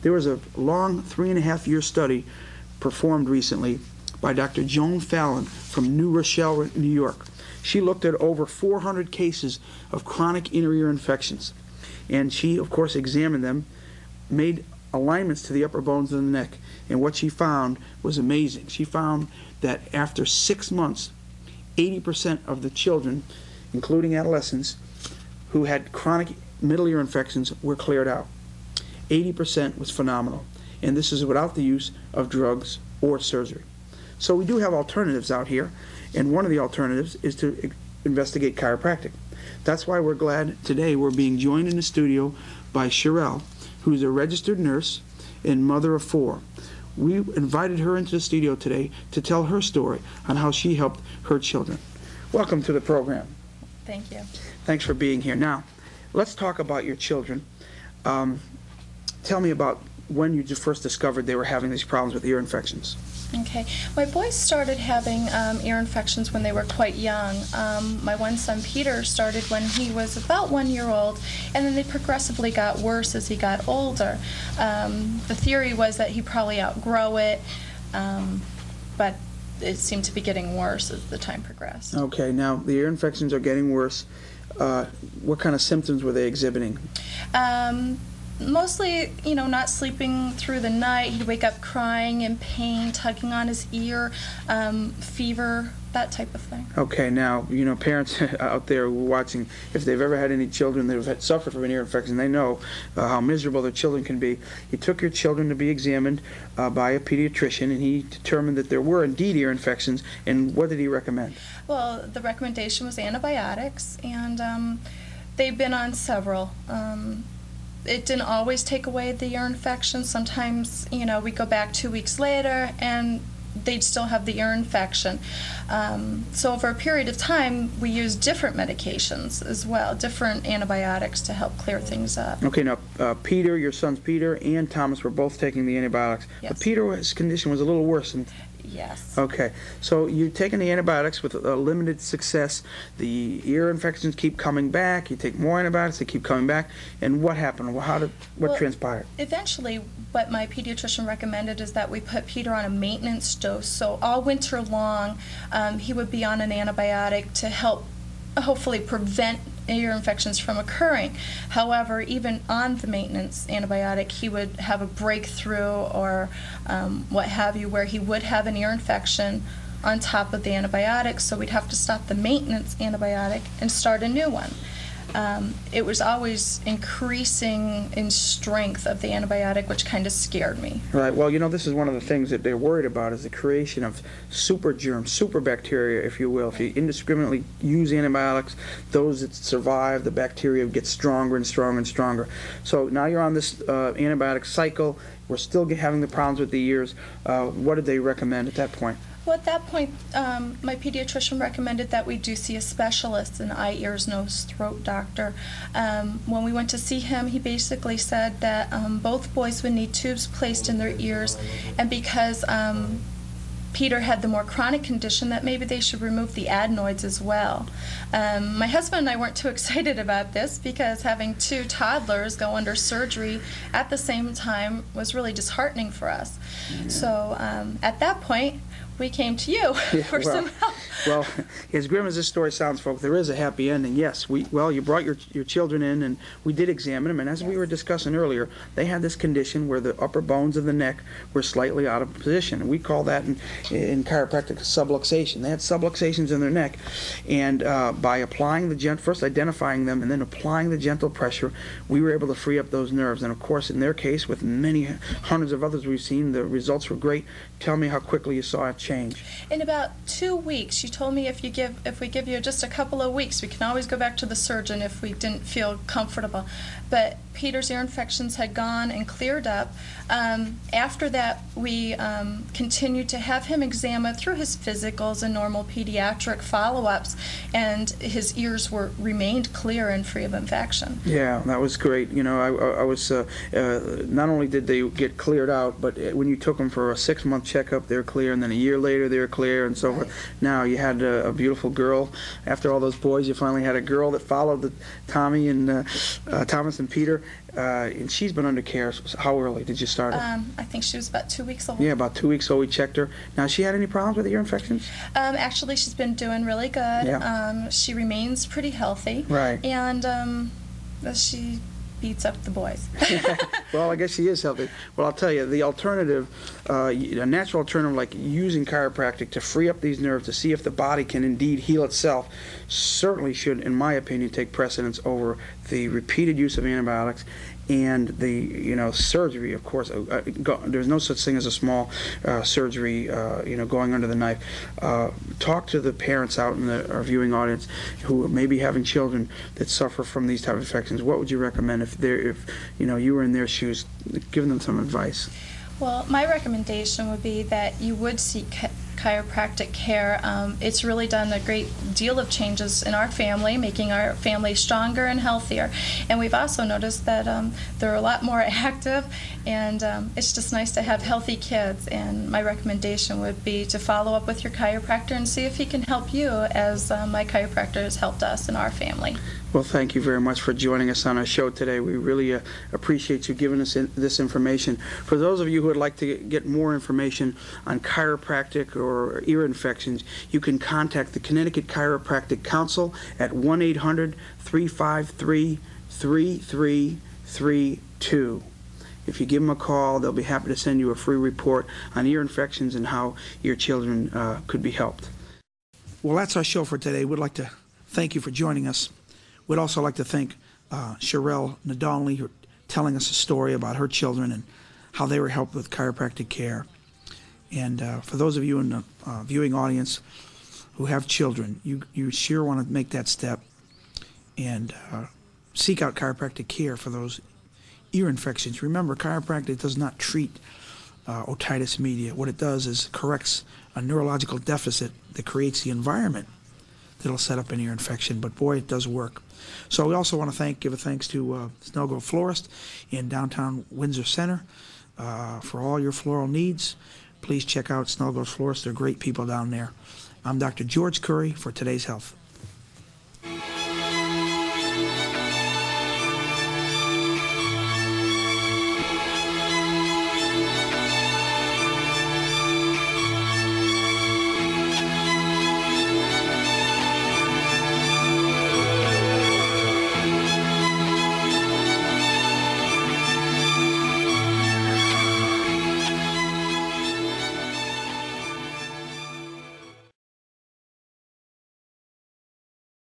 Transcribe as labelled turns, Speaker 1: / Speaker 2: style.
Speaker 1: There was a long 3.5-year study performed recently by Dr. Joan Fallon from New Rochelle, New York. She looked at over 400 cases of chronic inner ear infections, and she, of course, examined them, made alignments to the upper bones of the neck, and what she found was amazing. She found that after 6 months, 80% of the children, including adolescents, who had chronic middle ear infections were cleared out. 80% was phenomenal, and this is without the use of drugs or surgery. So we do have alternatives out here, and one of the alternatives is to investigate chiropractic. That's why we're glad today we're being joined in the studio by Sherelle, who's a registered nurse and mother of 4. We invited her into the studio today to tell her story on how she helped her children. Welcome to the program.
Speaker 2: Thank you.
Speaker 1: Thanks for being here. Now, let's talk about your children. Tell me about when you first discovered they were having these problems with ear infections.
Speaker 2: Okay. My boys started having ear infections when they were quite young. My one son, Peter, started when he was about 1 year old, and then they progressively got worse as he got older. The theory was that he'd probably outgrow it, but it seemed to be getting worse as the time progressed.
Speaker 1: Okay. Now, the ear infections are getting worse. What kind of symptoms were they exhibiting?
Speaker 2: Mostly, not sleeping through the night. He'd wake up crying in pain, tugging on his ear, fever, that type of thing.
Speaker 1: Okay, now, parents out there watching, if they've ever had any children that have suffered from an ear infection, they know how miserable their children can be. You took your children to be examined by a pediatrician, and he determined that there were indeed ear infections, and what did he recommend?
Speaker 2: Well, the recommendation was antibiotics, and they've been on several. It didn't always take away the ear infection. Sometimes, we go back 2 weeks later and they'd still have the ear infection. So over a period of time, we used different medications as well, different antibiotics to help clear things up.
Speaker 1: Okay, now, Peter, your sons Peter and Thomas were both taking the antibiotics.
Speaker 2: Yes.
Speaker 1: But Peter's condition was a little worse than...
Speaker 2: Yes.
Speaker 1: Okay, so you're taking the antibiotics with limited success. The ear infections keep coming back. You take more antibiotics, they keep coming back. And what happened? What transpired?
Speaker 2: Eventually, what my pediatrician recommended is that we put Peter on a maintenance dose. So all winter long, he would be on an antibiotic to help hopefully prevent ear infections from occurring. However, even on the maintenance antibiotic, he would have a breakthrough or what have you, where he would have an ear infection on top of the antibiotic, so we'd have to stop the maintenance antibiotic and start a new one. It was always increasing in strength of the antibiotic, which kind of scared me.
Speaker 1: Right. Well, this is one of the things that they're worried about is the creation of super germs, super bacteria, if you will. If you indiscriminately use antibiotics, those that survive, the bacteria get stronger and stronger and stronger. So now you're on this antibiotic cycle. We're still having the problems with the ears. What did they recommend at that point?
Speaker 2: Well, at that point, my pediatrician recommended that we do see a specialist, an eye, ears, nose, throat doctor. When we went to see him, he basically said that both boys would need tubes placed in their ears, and because Peter had the more chronic condition, that maybe they should remove the adenoids as well. My husband and I weren't too excited about this because having 2 toddlers go under surgery at the same time was really disheartening for us. Yeah. So at that point, we came to you for some help.
Speaker 1: Well, as grim as this story sounds, folks, there is a happy ending. Yes, you brought your children in, and we did examine them, and as we were discussing earlier, they had this condition where the upper bones of the neck were slightly out of position, and we call that in chiropractic subluxation. They had subluxations in their neck, and by applying first identifying them and then applying the gentle pressure, we were able to free up those nerves. And of course, in their case, with many hundreds of others we've seen, the results were great. Tell me how quickly you saw it change.
Speaker 2: In about 2 weeks. She told me if we give you just a couple of weeks, we can always go back to the surgeon if we didn't feel comfortable. But Peter's ear infections had gone and cleared up. After that, we continued to have him examined through his physicals and normal pediatric follow-ups, and his ears remained clear and free of infection.
Speaker 1: Yeah, that was great. I was not only did they get cleared out, but when you took them for a 6-month checkup, they're clear, and then a year year later they were clear and so forth. Now you had a beautiful girl. After all those boys, you finally had a girl that followed Tommy and Thomas and Peter, and she's been under care. How early did you start her?
Speaker 2: I think she was about 2 weeks old.
Speaker 1: Yeah, about 2 weeks old. We checked her. Now, has she had any problems with ear infections?
Speaker 2: Actually, she's been doing really good.
Speaker 1: Yeah.
Speaker 2: She remains pretty healthy.
Speaker 1: Right.
Speaker 2: And she beats up the boys.
Speaker 1: Well, I guess she is healthy. Well, I'll tell you, the alternative, a natural alternative like using chiropractic to free up these nerves to see if the body can indeed heal itself, certainly should, in my opinion, take precedence over the repeated use of antibiotics and the surgery. Of course, there's no such thing as a small surgery, going under the knife. Talk to the parents out in our viewing audience who may be having children that suffer from these type of infections. What would you recommend if you were in their shoes? Give them some advice.
Speaker 2: Well, my recommendation would be that you would seek chiropractic care. It's really done a great deal of changes in our family, making our family stronger and healthier. And we've also noticed that they're a lot more active, and it's just nice to have healthy kids. And my recommendation would be to follow up with your chiropractor and see if he can help you as my chiropractor has helped us and our family.
Speaker 1: Well, thank you very much for joining us on our show today. We really appreciate you giving us this information. For those of you who would like to get more information on chiropractic or ear infections, you can contact the Connecticut Chiropractic Council at 1-800-353-3332. If you give them a call, they'll be happy to send you a free report on ear infections and how your children could be helped. Well, that's our show for today. We'd like to thank you for joining us. We'd also like to thank Sherelle Nadonley for telling us a story about her children and how they were helped with chiropractic care. And for those of you in the viewing audience who have children, you sure want to make that step and seek out chiropractic care for those ear infections. Remember, chiropractic does not treat otitis media. What it does is corrects a neurological deficit that creates the environment that'll set up an ear infection, but boy, it does work. So we also want to give a thanks to Snell Grove Florist in downtown Windsor Center for all your floral needs. Please check out Snell Grove Florist. They're great people down there. I'm Dr. George Curry for Today's Health.